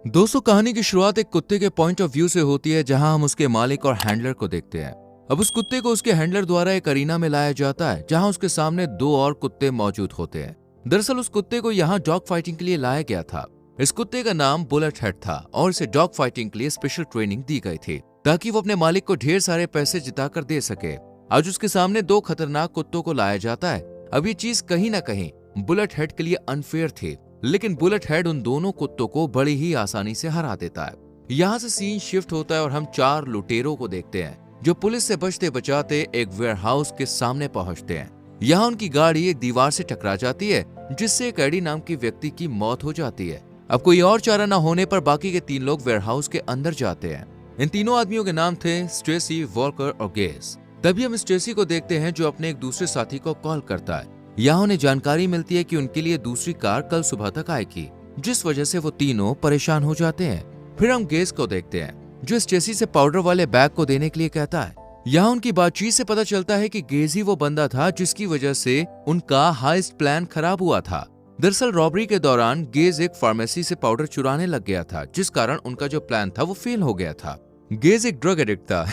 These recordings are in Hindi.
दोस्तों, कहानी की शुरुआत एक कुत्ते के पॉइंट ऑफ व्यू से होती है, जहां हम उसके मालिक और हैंडलर को देखते हैं। अब उस कुत्ते को उसके हैंडलर द्वारा एक अरीना में लाया जाता है, जहां उसके सामने दो और कुत्ते मौजूद होते हैं। दरअसल उस कुत्ते को यहाँ डॉग फाइटिंग के लिए लाया गया था। इस कुत्ते का नाम बुलेट हेड था और इसे डॉग फाइटिंग के लिए स्पेशल ट्रेनिंग दी गई थी, ताकि वो अपने मालिक को ढेर सारे पैसे जिताकर दे सके। आज उसके सामने दो खतरनाक कुत्तों को लाया जाता है। अब ये चीज कहीं ना कहीं बुलेट हेड के लिए अनफेयर थी, लेकिन बुलेट हेड उन दोनों कुत्तों को बड़ी ही आसानी से हरा देता है। यहाँ से सीन शिफ्ट होता है और हम चार लुटेरों को देखते हैं, जो पुलिस से बचते बचाते एक वेयरहाउस के सामने पहुंचते हैं। यहाँ उनकी गाड़ी एक दीवार से टकरा जाती है, जिससे एक एडी नाम की व्यक्ति की मौत हो जाती है। अब कोई और चारा न होने पर बाकी के तीन लोग वेयरहाउस के अंदर जाते हैं। इन तीनों आदमियों के नाम थे स्टेसी, वॉकर और गेस। तभी हम स्टेसी को देखते हैं, जो अपने एक दूसरे साथी को कॉल करता है। यहाँ उन्हें जानकारी मिलती है कि उनके लिए दूसरी कार कल सुबह तक आएगी, जिस वजह से वो तीनों परेशान हो जाते हैं। फिर हम गेस को देखते हैं, जो स्टेसी से पाउडर वाले बैग को देने के लिए कहता है। यहाँ उनकी बातचीत से पता चलता है कि गेज ही वो बंदा था जिसकी वजह से उनका हाइस्ट प्लान खराब हुआ था। दरअसल रॉबरी के दौरान गेज एक फार्मेसी से पाउडर चुराने लग गया था, जिस कारण उनका जो प्लान था वो फेल हो गया था। गेज एक ड्रग एडिक्ट था।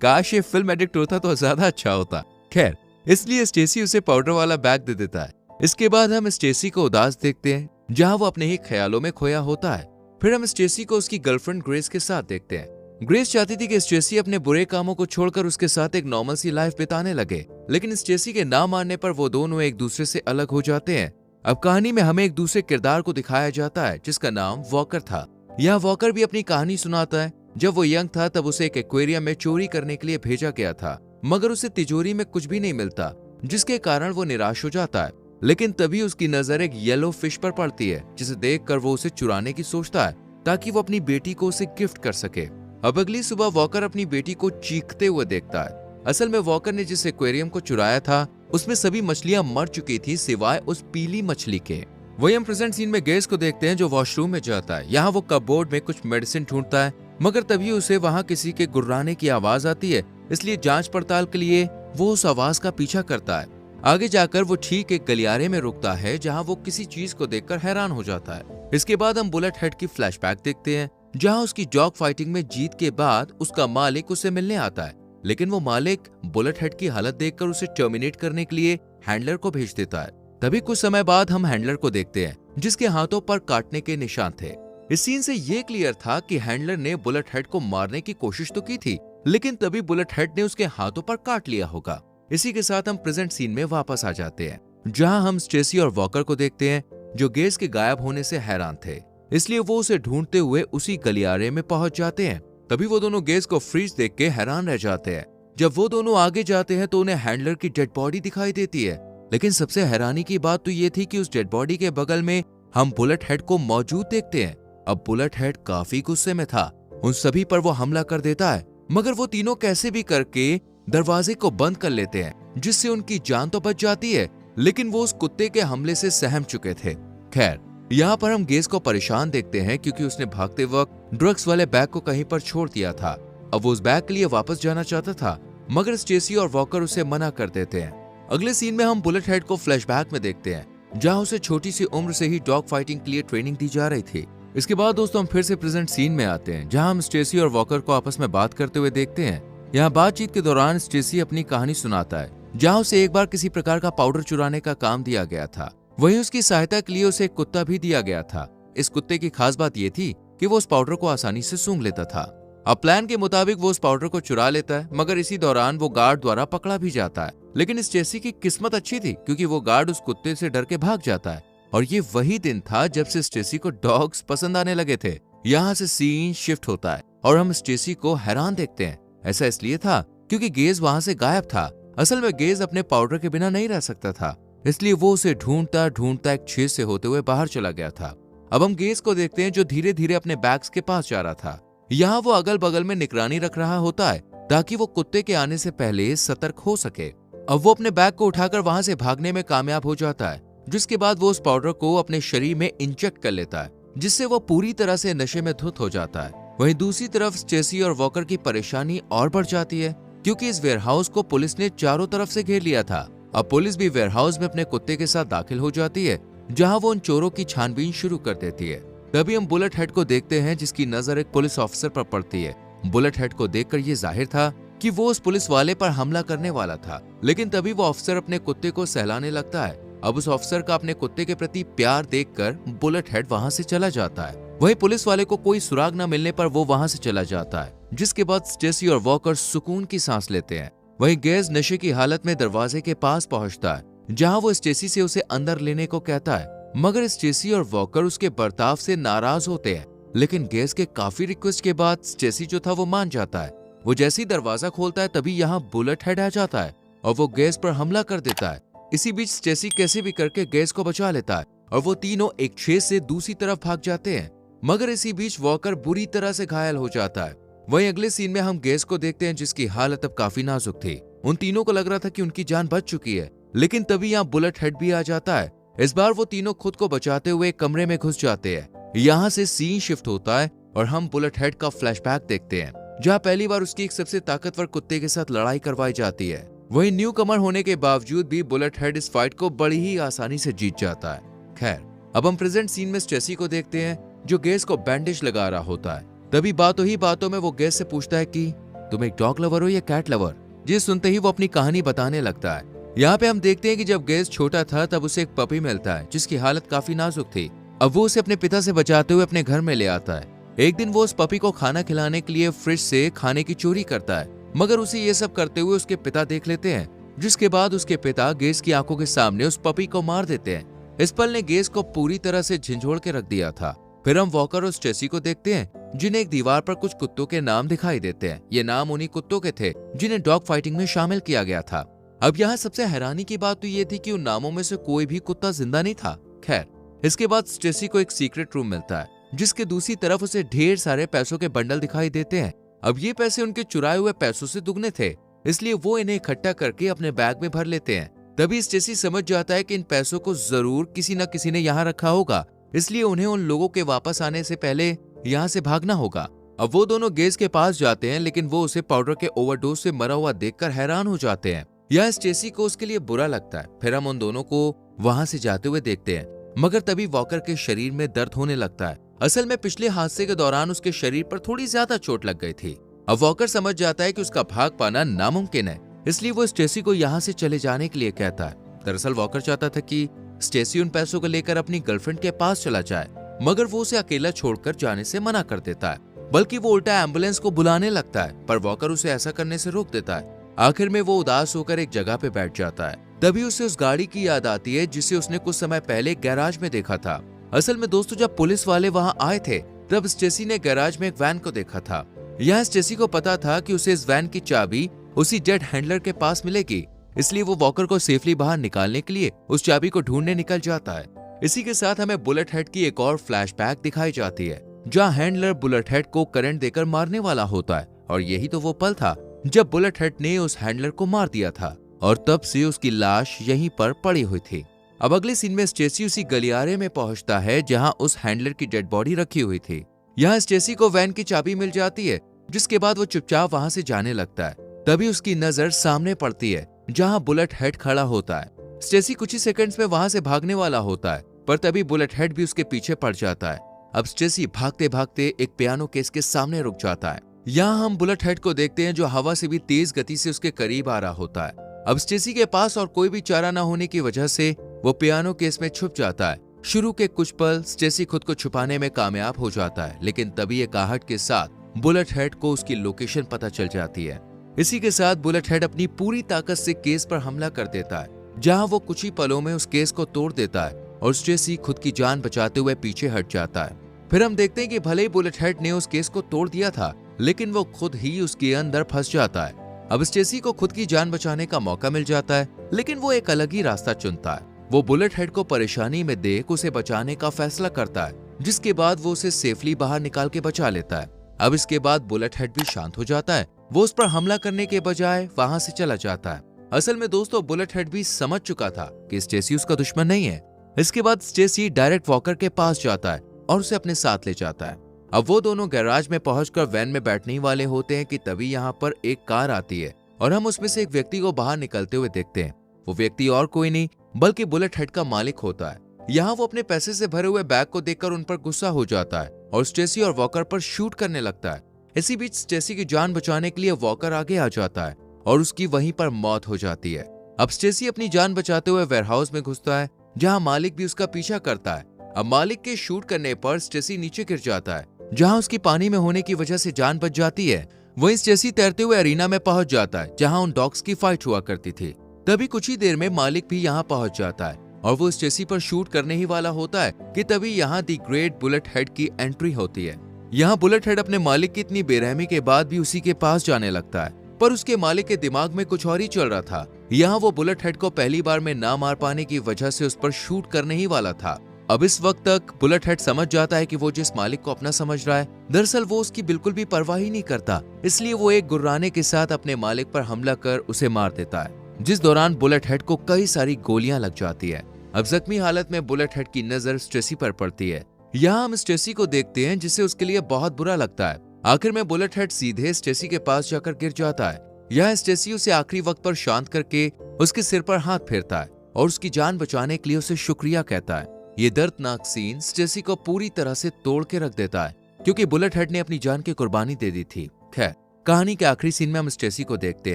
काश ये फिल्म एडिक्ट होता तो ज्यादा अच्छा होता। खैर, इसलिए स्टेसी उसे पाउडर वाला बैग दे देता है। इसके बाद हम स्टेसी को उदास देखते हैं, जहां वो अपने ही ख्यालों में खोया होता है। फिर हम स्टेसी को उसकी गर्लफ्रेंड ग्रेस के साथ देखते हैं। ग्रेस चाहती थी कि स्टेसी अपने बुरे कामों को छोड़कर उसके साथ एक नॉर्मल सी लाइफ बिताने लगे, लेकिन स्टेसी के ना मानने पर वो दोनों एक दूसरे से अलग हो जाते हैं। अब कहानी में हमें एक दूसरे किरदार को दिखाया जाता है, जिसका नाम वॉकर था। यहाँ वॉकर भी अपनी कहानी सुनाता है। जब वो यंग था तब उसे एक एक्वेरियम में चोरी करने के लिए भेजा गया था, मगर उसे तिजोरी में कुछ भी नहीं मिलता, जिसके कारण वो निराश हो जाता है। लेकिन तभी उसकी नजर एक येलो फिश पर पड़ती है, जिसे देखकर वो उसे चुराने की सोचता है, ताकि वो अपनी बेटी को उसे गिफ्ट कर सके। अब अगली सुबह वॉकर अपनी बेटी को चीखते हुए देखता है। असल में वॉकर ने जिस एक्वेरियम को चुराया था, उसमें सभी मछलियां मर चुकी थी सिवाय उस पीली मछली के। वही हम प्रेजेंट सीन में गेस को देखते हैं, जो वॉशरूम में जाता है। यहाँ वो कपबोर्ड में कुछ मेडिसिन ढूंढता है, मगर तभी उसे वहां किसी के गुर्राने की आवाज आती है। इसलिए जांच पड़ताल के लिए वो उस आवाज का पीछा करता है। आगे जाकर वो ठीक एक गलियारे में रुकता है, जहां वो किसी चीज को देखकर हैरान हो जाता है। इसके बाद हम बुलेट हेड की फ्लैशबैक देखते हैं, जहां उसकी डॉग फाइटिंग में जीत के बाद उसका मालिक उसे मिलने आता है, लेकिन वो मालिक बुलेट हेड की हालत देखकर उसे टर्मिनेट करने के लिए हैंडलर को भेज देता है। तभी कुछ समय बाद हम हैंडलर को देखते हैं, जिसके हाथों पर काटने के निशान थे। इस सीन से ये क्लियर था कि हैंडलर ने बुलेट हेड को मारने की कोशिश तो की थी, लेकिन तभी बुलेट हेड ने उसके हाथों पर काट लिया होगा। इसी के साथ हम प्रेजेंट सीन में वापस आ जाते हैं, जहां हम स्टेसी और वॉकर को देखते हैं, जो गेस के गायब होने से हैरान थे। इसलिए वो उसे ढूंढते हुए उसी गलियारे में पहुंच जाते हैं। तभी वो दोनों गेस को फ्रीज देख के हैरान रह जाते हैं। जब वो दोनों आगे जाते हैं तो उन्हें हैंडलर की डेड बॉडी दिखाई देती है, लेकिन सबसे हैरानी की बात तो ये थी कि उस डेड बॉडी के बगल में हम बुलेट हेड को मौजूद देखते हैं। अब बुलेट हेड काफी गुस्से में था। उन सभी पर वो हमला कर देता है, मगर वो तीनों कैसे भी करके दरवाजे को बंद कर लेते हैं, जिससे उनकी जान तो बच जाती है, लेकिन वो उस कुत्ते के हमले से सहम चुके थे। खैर, यहाँ पर हम गेस को परेशान देखते हैं, क्योंकि उसने भागते वक्त ड्रग्स वाले बैग को कहीं पर छोड़ दिया था। अब वो उस बैग के लिए वापस जाना चाहता था, मगर स्टेसी और वॉकर उसे मना कर देते हैं। अगले सीन में हम बुलेट हेड को फ्लैशबैक में देखते हैं, जहाँ उसे छोटी सी उम्र से ही डॉग फाइटिंग के लिए ट्रेनिंग दी जा रही थी। इसके बाद दोस्तों हम फिर से प्रेजेंट सीन में आते हैं, जहां हम स्टेसी और वॉकर को आपस में बात करते हुए देखते हैं। यहाँ बातचीत के दौरान स्टेसी अपनी कहानी सुनाता है, जहां उसे एक बार किसी प्रकार का पाउडर चुराने का काम दिया गया था। वहीं उसकी सहायता के लिए उसे एक कुत्ता भी दिया गया था। इस कुत्ते की खास बात ये थी कि वो उस पाउडर को आसानी से सूंघ लेता था। अब प्लान के मुताबिक वो उस पाउडर को चुरा लेता है, मगर इसी दौरान वो गार्ड द्वारा पकड़ा भी जाता है। लेकिन स्टेसी की किस्मत अच्छी थी, क्योंकि वो गार्ड उस कुत्ते से डर के भाग जाता है। और ये वही दिन था जब से स्टेसी को डॉग्स पसंद आने लगे थे। यहाँ से सीन शिफ्ट होता है और हम स्टेसी को हैरान देखते हैं। ऐसा इसलिए था क्योंकि गेज वहां से गायब था। असल में गेज अपने पाउडर के बिना नहीं रह सकता था, इसलिए वो उसे ढूंढता ढूंढता एक छेद से होते हुए बाहर चला गया था। अब हम गेज को देखते हैं, जो धीरे धीरे अपने बैग्स के पास जा रहा था। यहाँ वो अगल बगल में निगरानी रख रहा होता है, ताकि वो कुत्ते के आने से पहले सतर्क हो सके। अब वो अपने बैग को उठाकर वहां से भागने में कामयाब हो जाता है, जिसके बाद वो उस पाउडर को अपने शरीर में इंजेक्ट कर लेता है, जिससे वो पूरी तरह से नशे में धुत हो जाता है। वहीं दूसरी तरफ स्टेसी और वॉकर की परेशानी और बढ़ जाती है, क्योंकि इस वेयरहाउस को पुलिस ने चारों तरफ से घेर लिया था। अब पुलिस भी वेयरहाउस में अपने कुत्ते के साथ दाखिल हो जाती है, जहां वो उन चोरों की छानबीन शुरू कर देती है। तभी हम बुलेट हेड को देखते हैं जिसकी नजर एक पुलिस ऑफिसर पर पड़ती है। बुलेट हेड को देखकर ये जाहिर था कि वो उस पुलिस वाले पर हमला करने वाला था, लेकिन तभी वो ऑफिसर अपने कुत्ते को सहलाने लगता है। अब उस ऑफिसर का अपने कुत्ते के प्रति प्यार देखकर बुलेट हेड वहां से चला जाता है। वही पुलिस वाले को कोई सुराग न मिलने पर वो वहां से चला जाता है, जिसके बाद स्टेसी और वॉकर सुकून की सांस लेते हैं। वहीं गैज नशे की हालत में दरवाजे के पास पहुंचता है, जहां वो स्टेसी से उसे अंदर लेने को कहता है, मगर स्टेसी और वॉकर उसके बर्ताव से नाराज होते हैं। लेकिन गैज के काफी रिक्वेस्ट के बाद स्टेसी जो था वो मान जाता है। वो जैसे ही दरवाजा खोलता है तभी यहाँ बुलेट हेड आ जाता है और वो गैज पर हमला कर देता है। इसी बीच स्टेसी कैसे भी करके गैज को बचा लेता है और वो तीनों एक छेद से दूसरी तरफ भाग जाते हैं, मगर इसी बीच वॉकर बुरी तरह से घायल हो जाता है। वहीं अगले सीन में हम गैज को देखते हैं जिसकी हालत अब काफी नाजुक थी। उन तीनों को लग रहा था कि उनकी जान बच चुकी है, लेकिन तभी यहाँ बुलेट हेड भी आ जाता है। इस बार वो तीनों खुद को बचाते हुए एक कमरे में घुस जाते हैं। यहाँ से सीन शिफ्ट होता है और हम बुलेट हेड का फ्लैशबैक देखते हैं, जहाँ पहली बार उसकी एक सबसे ताकतवर कुत्ते के साथ लड़ाई करवाई जाती है। वहीं न्यू कमर होने के बावजूद भी बुलेट हेड इस फाइट को बड़ी ही आसानी से जीत जाता है। खैर, अब हम प्रेजेंट सीन में स्टेसी को देखते हैं जो गैस को बैंडेज लगा रहा होता है। तभी बातों ही बातों में वो गैस से पूछता है कि तुम एक डॉग लवर हो या कैट लवर। ये सुनते ही वो अपनी कहानी बताने लगता है। यहाँ पे हम देखते हैं कि जब गैस छोटा था तब उसे एक पपी मिलता है जिसकी हालत काफी नाजुक थी। अब वो उसे अपने पिता से बचाते हुए अपने घर में ले आता है। एक दिन वो उस पपी को खाना खिलाने के लिए फ्रिज से खाने की चोरी करता है, मगर उसे ये सब करते हुए उसके पिता देख लेते हैं, जिसके बाद उसके पिता गैस की आंखों के सामने उस पपी को मार देते हैं। इस पल ने गैस को पूरी तरह से झंझोड़ के रख दिया था। फिर हम वॉकर और स्टेसी को देखते हैं जिन्हें एक दीवार पर कुछ कुत्तों के नाम दिखाई देते हैं। ये नाम उन्हीं कुत्तों के थे जिन्हें डॉग फाइटिंग में शामिल किया गया था। अब यहाँ सबसे हैरानी की बात तो ये थी कि उन नामों में से कोई भी कुत्ता जिंदा नहीं था। खैर, इसके बाद स्टेसी को एक सीक्रेट रूम मिलता है जिसके दूसरी तरफ उसे ढेर सारे पैसों के बंडल दिखाई देते हैं। अब ये पैसे उनके चुराए हुए पैसों से दुगने थे, इसलिए वो इन्हें इकट्ठा करके अपने बैग में भर लेते हैं। तभी स्टेसी समझ जाता है कि इन पैसों को जरूर किसी न किसी ने यहाँ रखा होगा, इसलिए उन्हें उन लोगों के वापस आने से पहले यहाँ से भागना होगा। अब वो दोनों गैस के पास जाते हैं, लेकिन वो उसे पाउडर के ओवरडोज से मरा हुआ देखकर हैरान हो जाते हैं। यह स्टेसी को उसके लिए बुरा लगता है। फिर हम उन दोनों को वहां से जाते हुए देखते हैं, मगर तभी वॉकर के शरीर में दर्द होने लगता है। असल में पिछले हादसे के दौरान उसके शरीर पर थोड़ी ज्यादा चोट लग गई थी। अब वॉकर समझ जाता है कि उसका भाग पाना नामुमकिन है, इसलिए वो स्टेसी को यहाँ से चले जाने के लिए कहता है। दरअसल वॉकर चाहता था कि स्टेसी उन पैसों को लेकर अपनी गर्लफ्रेंड के पास चला जाए, मगर वो उसे अकेला छोड़कर जाने से मना कर देता है, बल्कि वो उल्टा एम्बुलेंस को बुलाने लगता है, पर वॉकर उसे ऐसा करने से रोक देता है। आखिर में वो उदास होकर एक जगह पे बैठ जाता है। तभी उसे उस गाड़ी की याद आती है जिसे उसने कुछ समय पहले गैराज में देखा था। असल में दोस्तों, जब पुलिस वाले वहां आए थे तब स्टेसी ने गैराज में एक वैन को देखा था। यहाँ स्टेसी को पता था कि उसे इस वैन की चाबी उसी जेट हैंडलर के पास मिलेगी, इसलिए वो वॉकर को सेफली बाहर निकालने के लिए उस चाबी को ढूंढने निकल जाता है। इसी के साथ हमें बुलेट हेड की एक और फ्लैशबैक दिखाई जाती है, जहाँ हैंडलर बुलेट हेड को करंट देकर मारने वाला होता है, और यही तो वो पल था जब बुलेट हेड ने उस हैंडलर को मार दिया था, और तब से उसकी लाश यहीं पर पड़ी हुई थी। अब अगले सीन में स्टेसी उसी गलियारे में पहुंचता है जहां उस हैंडलर की डेड बॉडी रखी हुई थी। यहाँ स्टेसी को वैन की चाबी मिल जाती है, जिसके बाद वो चुपचाप वहां से जाने लगता है। तभी उसकी नजर सामने पड़ती है जहां बुलेट हेड खड़ा होता है। स्टेसी कुछ ही सेकंड्स में वहां से भागने वाला होता है, पर तभी बुलेट हेड भी उसके पीछे पड़ जाता है। अब स्टेसी भागते भागते एक पियानो केस के सामने रुक जाता है। यहाँ हम बुलेट हेड को देखते हैं जो हवा से भी तेज गति से उसके करीब आ रहा होता है। अब स्टेसी के पास और कोई भी चारा न होने की वजह से वो पियानो केस में छुप जाता है। शुरू के कुछ पल स्टेसी खुद को छुपाने में कामयाब हो जाता है, लेकिन तभी एक आहट के साथ बुलेट हेड को उसकी लोकेशन पता चल जाती है। इसी के साथ बुलेट हेड अपनी पूरी ताकत से केस पर हमला कर देता है, जहां वो कुछ ही पलों में उस केस को तोड़ देता है और स्टेसी खुद की जान बचाते हुए पीछे हट जाता है। फिर हम देखते हैं कि भले ही बुलेट हेड ने उस केस को तोड़ दिया था, लेकिन वो खुद ही उसके अंदर फंस जाता है। अब स्टेसी को खुद की जान बचाने का मौका मिल जाता है, लेकिन वो एक अलग ही रास्ता चुनता है। वो बुलेट हेड को परेशानी में देख उसे बचाने का फैसला करता है, जिसके बाद वो उसे सेफली बाहर निकाल के बचा लेता है। अब इसके बाद बुलेट हेड भी शांत हो जाता है। वो उस पर हमला करने के बजाय वहां से चला जाता है। असल में दोस्तों, बुलेट हेड भी समझ चुका था कि स्टेसी उसका दुश्मन नहीं है। इसके बाद स्टेसी डायरेक्ट वॉकर के पास जाता है और उसे अपने साथ ले जाता है। अब वो दोनों गैराज में पहुंचकर वैन में बैठने वाले होते हैं कि तभी यहाँ पर एक कार आती है और हम उसमें से एक व्यक्ति को बाहर निकलते हुए देखते हैं। वो व्यक्ति और कोई नहीं बल्कि बुलेट हेड का मालिक होता है। यहाँ वो अपने पैसे से भरे हुए बैग को देखकर उन पर गुस्सा हो जाता है और स्टेसी और वॉकर पर शूट करने लगता है। इसी बीच स्टेसी की जान बचाने के लिए वॉकर आगे आ जाता है और उसकी वहीं पर मौत हो जाती है। अब स्टेसी अपनी जान बचाते हुए वेयरहाउस में घुसता है, जहां मालिक भी उसका पीछा करता है। अब मालिक के शूट करने पर स्टेसी नीचे गिर जाता है, जहां उसकी पानी में होने की वजह से जान बच जाती है। वहीं स्टेसी तैरते हुए अरीना में पहुंच जाता है, जहां उन डॉग्स की फाइट हुआ करती थी। तभी कुछ ही देर में मालिक भी यहाँ पहुंच जाता है और वो स्टेसी पर शूट करने ही वाला होता है कि तभी यहाँ दी ग्रेट बुलेट हेड की एंट्री होती है। यहाँ बुलेट हेड अपने मालिक की इतनी बेरहमी के बाद भी उसी के पास जाने लगता है, पर उसके मालिक के दिमाग में कुछ और ही चल रहा था। यहाँ वो बुलेट हेड को पहली बार में ना मार पाने की वजह से उस पर शूट करने ही वाला था। अब इस वक्त तक बुलेट हेड समझ जाता है कि वो जिस मालिक को अपना समझ रहा है, दरअसल वो उसकी बिल्कुल भी परवाह ही नहीं करता। इसलिए वो एक गुर्राने के साथ अपने मालिक पर हमला कर उसे मार देता है, जिस दौरान बुलेट हेड को कई सारी गोलियां लग जाती है। अब जख्मी हालत में बुलेट हेड की नजर स्टेसी पर पड़ती है। यहाँ हम स्टेसी को देखते हैं, जिसे उसके लिए बहुत बुरा लगता है। आखिर में बुलेट हेड सीधे स्टेसी के पास जाकर गिर जाता है। यहाँ स्टेसी उसे आखिरी वक्त पर शांत करके उसके सिर पर हाथ फेरता है और उसकी जान बचाने के लिए उसे शुक्रिया कहता है। ये दर्दनाक सीन स्टेसी को पूरी तरह से तोड़ के रख देता है, क्योंकि बुलेट हेड ने अपनी जान की कुर्बानी दे दी थी। खैर, कहानी के आखिरी सीन में हम स्टेसी को देखते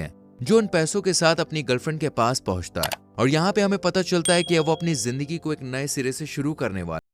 हैं, जो उन पैसों के साथ अपनी गर्लफ्रेंड के पास पहुंचता है और यहाँ पे हमें पता चलता है कि अब वो अपनी जिंदगी को एक नए सिरे से शुरू करने वाला